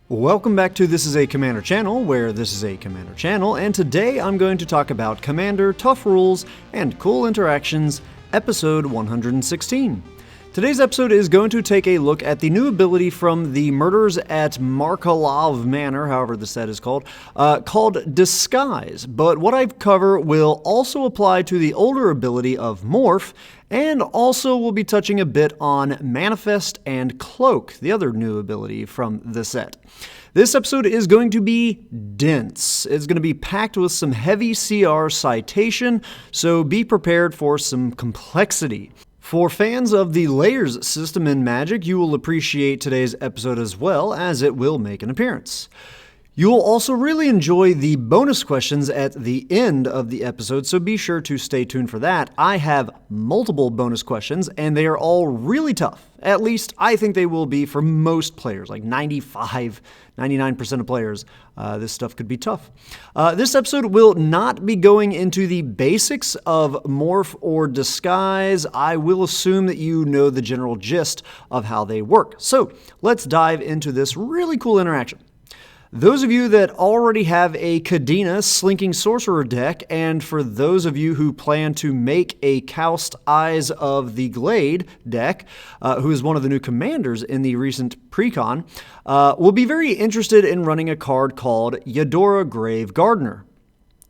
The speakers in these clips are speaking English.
Welcome back to This is a Commander channel, where this is a Commander channel, and today I'm going to talk about Commander, Tough Rules, and Cool Interactions, episode 116. Today's episode is going to take a look at the new ability from the Murders at Markalov Manor, however the set is called Disguise. But what I cover will also apply to the older ability of Morph, and also we'll be touching a bit on Manifest and Cloak, the other new ability from the set. This episode is going to be dense. It's going to be packed with some heavy CR citation, so be prepared for some complexity. For fans of the layers system in Magic, you will appreciate today's episode as well, as it will make an appearance. You will also really enjoy the bonus questions at the end of the episode, so be sure to stay tuned for that. I have multiple bonus questions, and they are all really tough. At least I think they will be for most players, like 99% of players. This stuff could be tough. This episode will not be going into the basics of Morph or Disguise. I will assume that you know the general gist of how they work. So let's dive into this really cool interaction. Those of you that already have a Kadena Slinking Sorcerer deck, and for those of you who plan to make a Cowst Eyes of the Glade deck, who is one of the new commanders in the recent precon, will be very interested in running a card called Yedora Grave Gardener.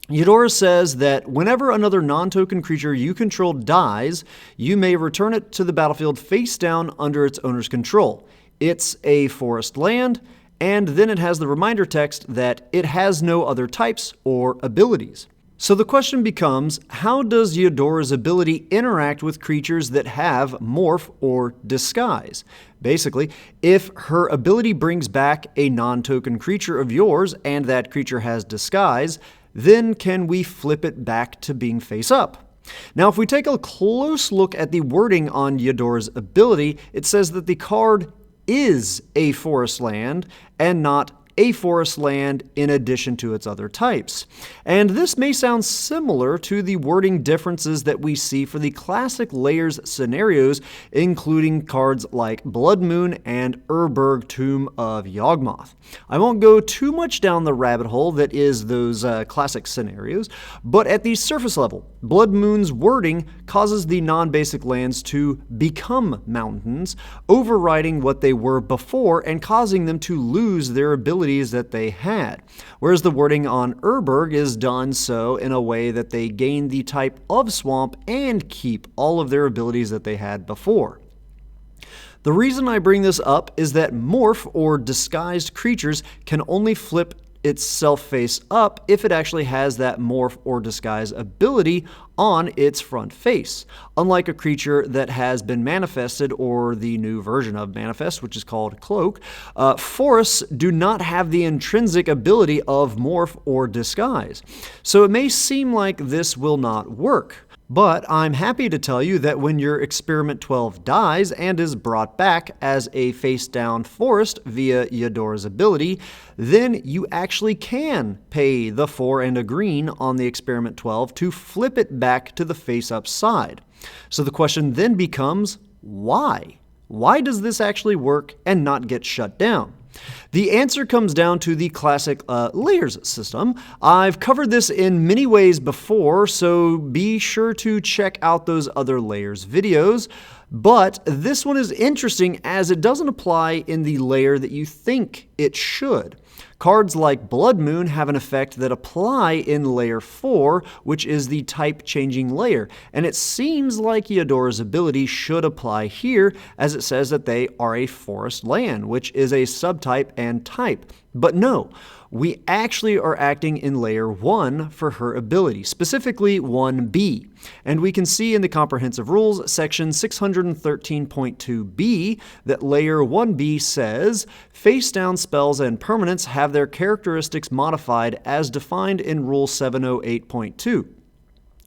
Yedora says that whenever another non-token creature you control dies, you may return it to the battlefield face down under its owner's control. It's a forest land, and then it has the reminder text that it has no other types or abilities. So the question becomes, how does Yedora's ability interact with creatures that have Morph or Disguise? Basically, if her ability brings back a non-token creature of yours and that creature has Disguise, then can we flip it back to being face up? Now, if we take a close look at the wording on Yedora's ability, it says that the card is a forest land and not a forest land in addition to its other types. And this may sound similar to the wording differences that we see for the classic layers scenarios, including cards like Blood Moon and Urberg Tomb of Yawgmoth. I won't go too much down the rabbit hole that is those classic scenarios, but at the surface level, Blood Moon's wording causes the non-basic lands to become mountains, overriding what they were before and causing them to lose their abilities that they had, whereas the wording on Urberg is done so in a way that they gain the type of swamp and keep all of their abilities that they had before. The reason I bring this up is that Morph or Disguised creatures can only flip itself face up if it actually has that Morph or Disguise ability on its front face. Unlike a creature that has been manifested, or the new version of Manifest, which is called Cloak, forests do not have the intrinsic ability of Morph or Disguise. So it may seem like this will not work. But I'm happy to tell you that when your Experiment 12 dies and is brought back as a face-down forest via Yedora's ability, then you actually can pay the 4 and a green on the Experiment 12 to flip it back to the face-up side. So the question then becomes, why? Why does this actually work and not get shut down? The answer comes down to the classic layers system. I've covered this in many ways before, so be sure to check out those other layers videos. But this one is interesting as it doesn't apply in the layer that you think it should. Cards like Blood Moon have an effect that apply in Layer 4, which is the type-changing layer, and it seems like Yedora's ability should apply here, as it says that they are a forest land, which is a subtype and type. But no, we actually are acting in Layer 1 for her ability, specifically 1B. And we can see in the Comprehensive Rules, section 613.2b, that Layer 1B says, face-down spells and permanents have their characteristics modified as defined in Rule 708.2.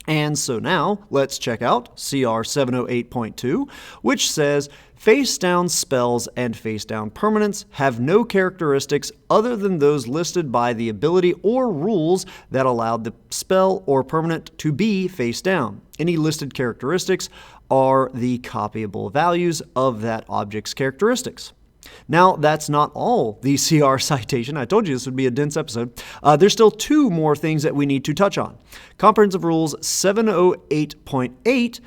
And so now, let's check out CR 708.2, which says, face-down spells and face-down permanents have no characteristics other than those listed by the ability or rules that allowed the spell or permanent to be face-down. Any listed characteristics are the copyable values of that object's characteristics. Now, that's not all the CR citation. I told you this would be a dense episode. There's still two more things that we need to touch on. Comprehensive Rules 708.8,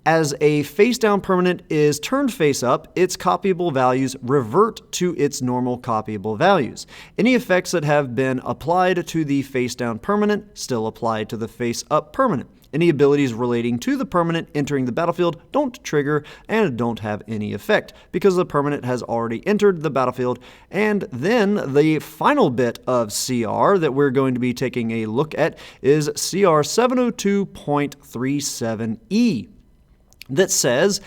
as a face-down permanent is turned face-up, its copyable values revert to its normal copyable values. Any effects that have been applied to the face-down permanent still apply to the face-up permanent. Any abilities relating to the permanent entering the battlefield don't trigger and don't have any effect because the permanent has already entered the battlefield. And then the final bit of CR that we're going to be taking a look at is CR 702.37E. that says,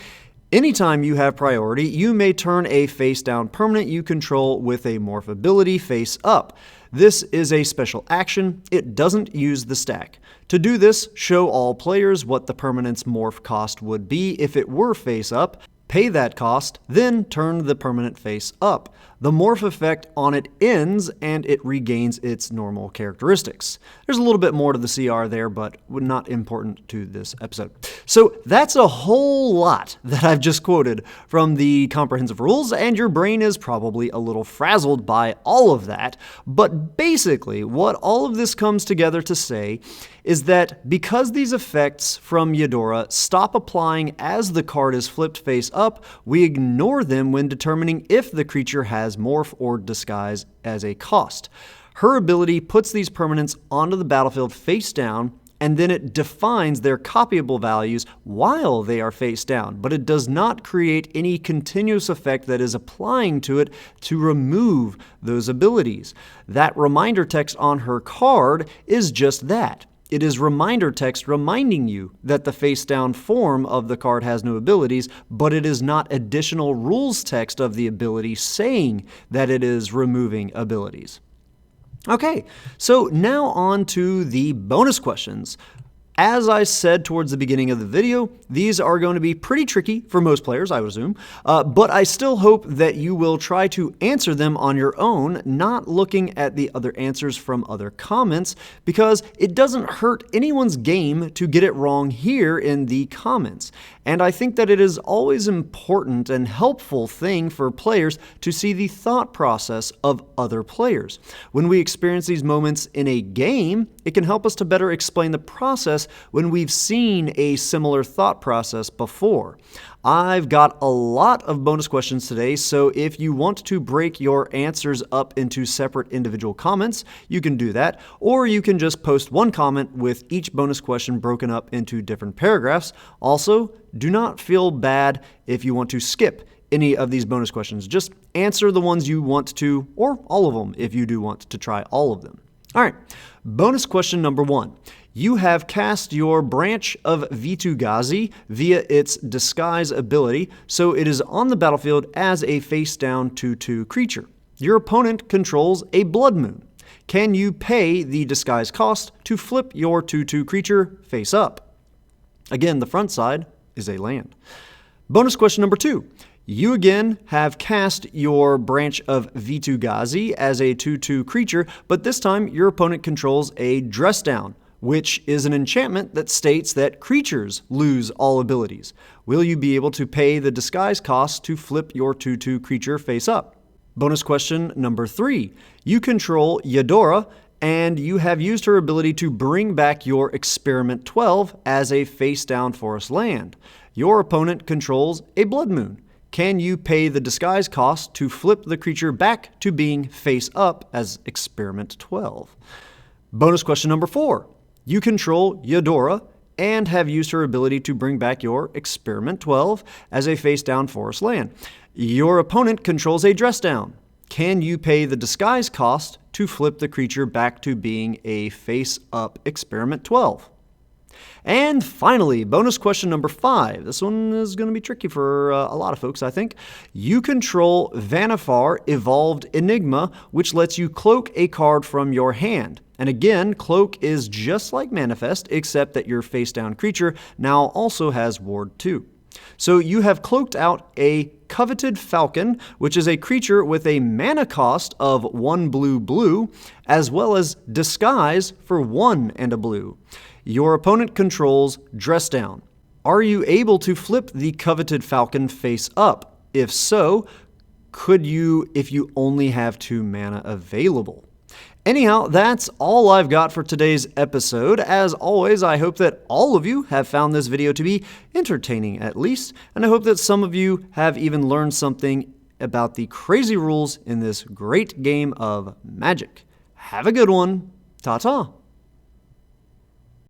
anytime you have priority, you may turn a face-down permanent you control with a morph ability face-up. This is a special action. It doesn't use the stack. To do this, show all players what the permanent's morph cost would be if it were face-up, pay that cost, then turn the permanent face-up. The morph effect on it ends and it regains its normal characteristics. There's a little bit more to the CR there, but not important to this episode. So that's a whole lot that I've just quoted from the comprehensive rules, and your brain is probably a little frazzled by all of that. But basically, what all of this comes together to say is that because these effects from Yedora stop applying as the card is flipped face up, we ignore them when determining if the creature has morph or disguise as a cost. Her ability puts these permanents onto the battlefield face down, and then it defines their copyable values while they are face down, but it does not create any continuous effect that is applying to it to remove those abilities. That reminder text on her card is just that. It is reminder text reminding you that the face-down form of the card has no abilities, but it is not additional rules text of the ability saying that it is removing abilities. Okay, so now on to the bonus questions. As I said towards the beginning of the video, these are going to be pretty tricky for most players, I would assume, but I still hope that you will try to answer them on your own, not looking at the other answers from other comments, because it doesn't hurt anyone's game to get it wrong here in the comments. And I think that it is always important and helpful thing for players to see the thought process of other players. When we experience these moments in a game, it can help us to better explain the process when we've seen a similar thought process before. I've got a lot of bonus questions today, so if you want to break your answers up into separate individual comments, you can do that, or you can just post one comment with each bonus question broken up into different paragraphs. Also, do not feel bad if you want to skip any of these bonus questions. Just answer the ones you want to, or all of them if you do want to try all of them. All right, bonus question number 1. You have cast your branch of doozie via its disguise ability, so it is on the battlefield as a face-down 2/2 creature. Your opponent controls a blood moon. Can you pay the disguise cost to flip your 2/2 creature face up? Again, the front side is a land. Bonus question number 2. You again have cast your branch of doozie as a 2/2 creature, but this time your opponent controls a dress down, which is an enchantment that states that creatures lose all abilities. Will you be able to pay the disguise cost to flip your 2/2 creature face up? Bonus question number 3. You control Yedora, and you have used her ability to bring back your Experiment 12 as a face-down forest land. Your opponent controls a blood moon. Can you pay the disguise cost to flip the creature back to being face up as Experiment 12? Bonus question number 4. You control Yedora and have used her ability to bring back your Experiment 12 as a face-down forest land. Your opponent controls a dress down. Can you pay the disguise cost to flip the creature back to being a face-up Experiment 12? And finally, bonus question number 5. This one is going to be tricky for a lot of folks, I think. You control Vanifar Evolved Enigma, which lets you cloak a card from your hand. And again, Cloak is just like Manifest, except that your face-down creature now also has Ward 2. So you have cloaked out a Coveted Falcon, which is a creature with a mana cost of 1 blue, as well as Disguise for 1 and a blue. Your opponent controls Dress Down. Are you able to flip the Coveted Falcon face up? If so, could you if you only have 2 mana available? Anyhow, that's all I've got for today's episode. As always, I hope that all of you have found this video to be entertaining at least, and I hope that some of you have even learned something about the crazy rules in this great game of Magic. Have a good one. Ta-ta.